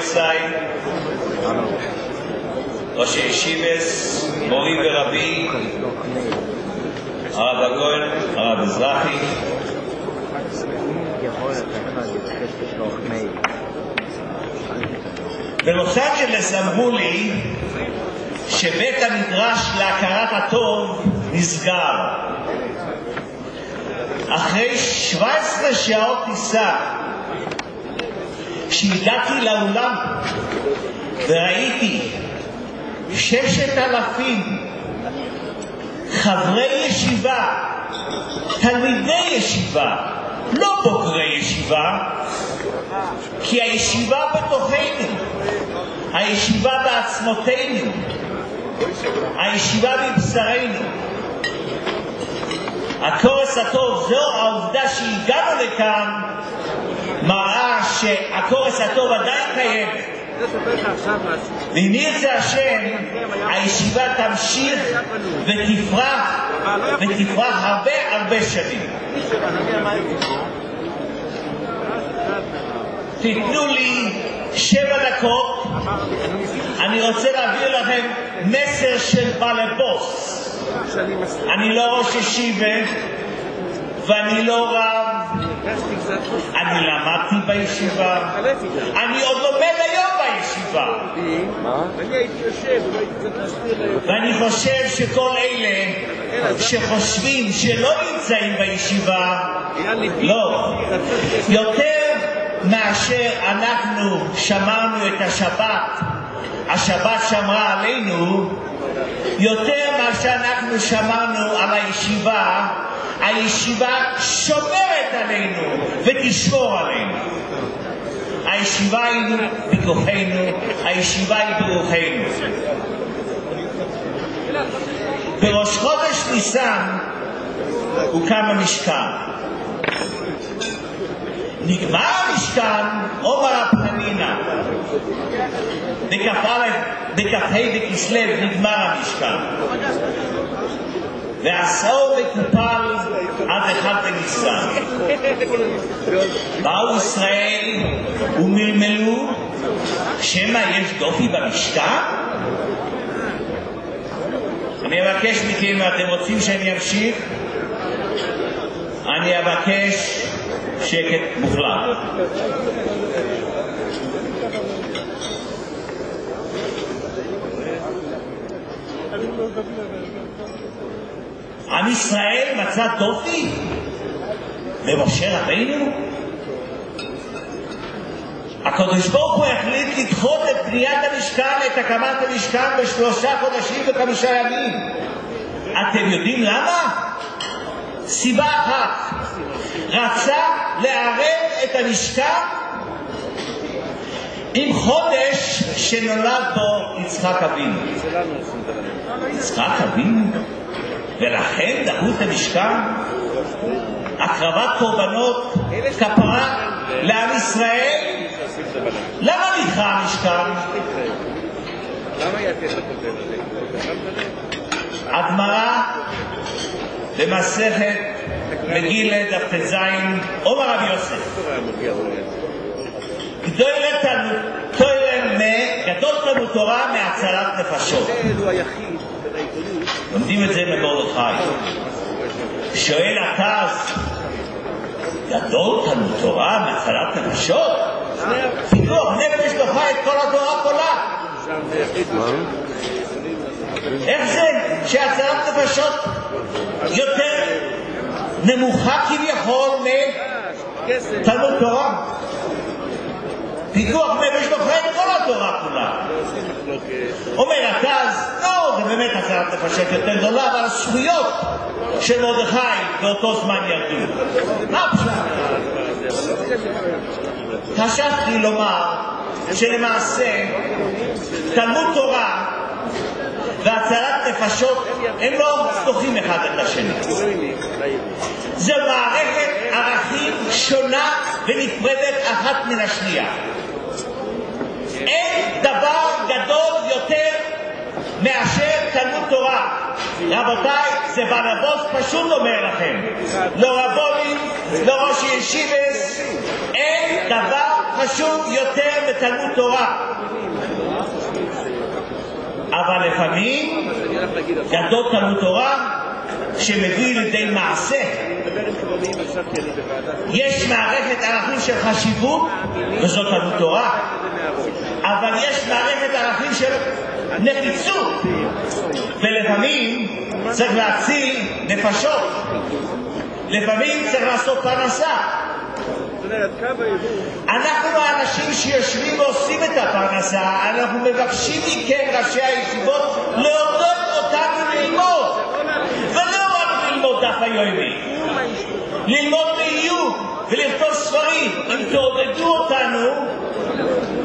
ישראל, ראשי ישיבס, מורי ורבי, הרב הגויין, הרב אזרחי, בלוס אנג'לס אמרו לי שבית המדרש להכרת הטוב נסגר. אחרי 17 שעות טיסה שהגעתי לאולם וראיתי 6,000 חברי ישיבה, תלמידי ישיבה, לא בוגרי ישיבה, כי הישיבה בתוכנו, הישיבה בעצמותינו, הישיבה בבשרנו. הקורס הטוב, זו העובדה שהגענו לכאן, מראה שהקורס הטוב עדיין קיימת. ואם ירצה השם, הישיבה תמשיך ותפרח הרבה שנים. תיתנו לי 7 דקות, אני רוצה להעביר לכם מסר של בלבוס. אני לא ראש ישיבה ואני לא רב, אני למדתי בישיבה, אני עוד לומד היום בישיבה, ואני חושב שכל אלה שחושבים שלא נמצאים בישיבה, לא, יותר מאשר אנחנו שמרנו את השבת, השבת שמרה עלינו, יותר מאשר אנחנו שמרנו על הישיבה, הישיבה שומרת עלינו ותשמור עלינו. הישיבה היא בכוחנו, הישיבה היא ברוחנו. בראש חודש ניסן הוקם המשכן. נגמר המשכן, אומר הפנינה. בכ"ה בכסלו נגמר המשכן. ועשור מקופל עד 1 בניסן. באו ישראל ומלמלו שמא יש דופי במשכן? אני אבקש מכם, אתם רוצים שאני אמשיך? אני אבקש שקט מוחלט. עם ישראל מצא דופי למשה רבינו? הקדוש ברוך הוא החליט לדחות את בניית המשכן, את הקמת המשכן ב3 חודשים ו5 ימים. אתם יודעים למה? סיבה אחת, רצה לערב את המשכן עם חודש שנולד בו יצחק אבינו. יצחק אבינו? ולכן דחו את המשכן, הקרבת קורבנות, כפרה לעם ישראל. למה נדחה המשכן? הגמרא במסכת מגילה דף ט"ז, אומר רבי יוסף, גדול תלמוד תורה מהצלת נפשות. לומדים את זה במרדכי. שואל הכעס, גדול תלמוד תורה מהצלת נפשות? פיקוח נפש דוחה את כל התורה כולה. איך זה שהצלת נפשות יותר נמוכה כביכול מתלמוד תורה? פיקוח נפש דוחה את כל התורה כולה. אומר הכעס, לא, זה באמת הצלת נפשות יותר גדולה, אבל הזכויות של מרדכי באותו זמן ירדו. מה פשוט? חשבתי לומר שלמעשה תלמוד תורה והצלת נפשות הם לא סתוחים אחד את השני. זו מערכת ערכים שונה ונפרדת אחת מן השנייה. אין דבר גדול יותר מאשר תלמוד תורה. רבותיי, זה בלבוס פשוט אומר לכם, לא רבונים, לא ראש ישיבס, אין דבר חשוב יותר מתלמוד תורה. אבל לפעמים גדול תלמוד תורה שמביא לידי מעשה. יש מערכת ערכים של חשיבות, וזאת תלמוד תורה, אבל יש מערכת ערכים של נחיצות, ולפעמים צריך להציל נפשות, לפעמים צריך לעשות פרנסה. אנחנו האנשים שיושבים ועושים את הפרנסה, אנחנו מבקשים מכם ראשי הישיבות לעודד אותנו ללמוד, ולא רק ללמוד דף היומי, ללמוד בעיון ולכתוב ספרים. אם תעודדו אותנו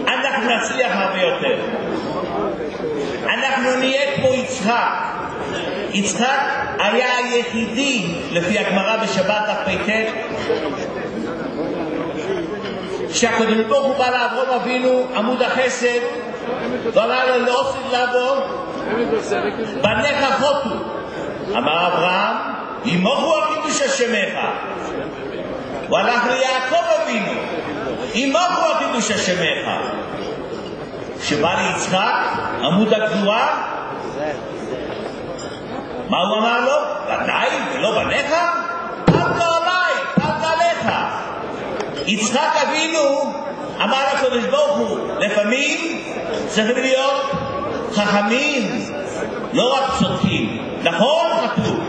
אנחנו נצליח הרבה יותר. אנחנו נהיה כמו יצחק. יצחק היה היחידי לפי הגמרא בשבת הפ"ט שהקדוש ברוך הוא בא לאברהם אבינו עמוד החסד ואמר לו לעשות לבוא בניך חוטו. אמר אברהם ימוכו על קידוש השמך. הוא הלך ליעקב אבינו ימוכו על קידוש השמך. שבא ליצחק עמוד הגבורה, מה הוא אמר לו? בניי ולא בניך? פלת עליי, פלת עליך. יצחק אבינו אמר לקדוש ברוך הוא, לפעמים צריכים להיות חכמים, לא רק צודקים. נכון, כתוב,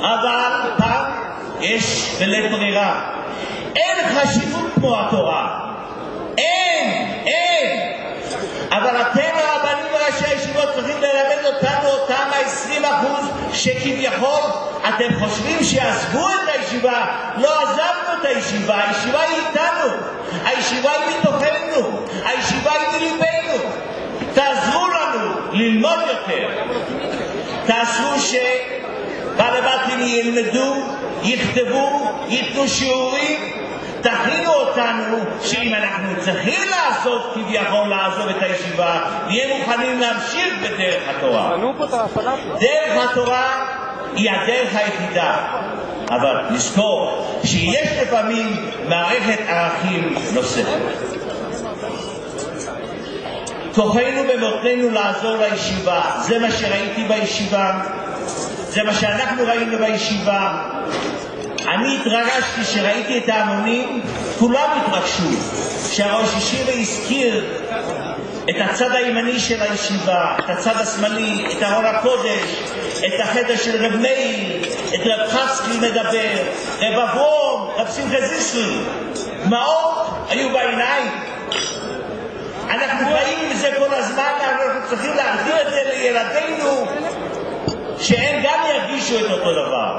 אבל פעם יש בלית ברירה. אין חשיבות כמו התורה, אין. אבל אתם הרבנים וראשי הישיבות צריכים ללמד אותנו אותם 20% שכביכול אתם חושבים שעזבו את הישיבה. לא עזבנו את הישיבה, הישיבה היא איתנו, הישיבה היא מתוכנו, הישיבה היא מליבנו. תעזרו לנו ללמוד יותר, תעשו שבעלי בתים ילמדו, יכתבו, ייתנו שיעורים. תכינו אותנו שאם אנחנו צריכים לעשות כביכול לעזוב את הישיבה, נהיה מוכנים להמשיך בדרך התורה. דרך התורה היא הדרך היחידה, אבל נזכור שיש לפעמים מערכת ערכים נוספת. כוחנו במותנינו לעזור לישיבה. זה מה שראיתי בישיבה, זה מה שאנחנו ראינו בישיבה. אני התרגשתי שראיתי את ההמונים, כולם התרגשו שהראש ישיבה הזכיר את הצד הימני של הישיבה, את הצד השמאלי, את ארון הקודש, את החדר של רב מאיר, את רב חסקי מדבר, רב אברום, רב שמחה זיסל. דמעות היו בעיניים. אנחנו חיים עם זה כל הזמן, אנחנו צריכים להחזיר את זה לילדינו שהם גם ירגישו את אותו דבר.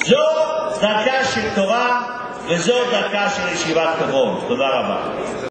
זו דרכה של תורה וזו דרכה של ישיבת חברון. תודה רבה.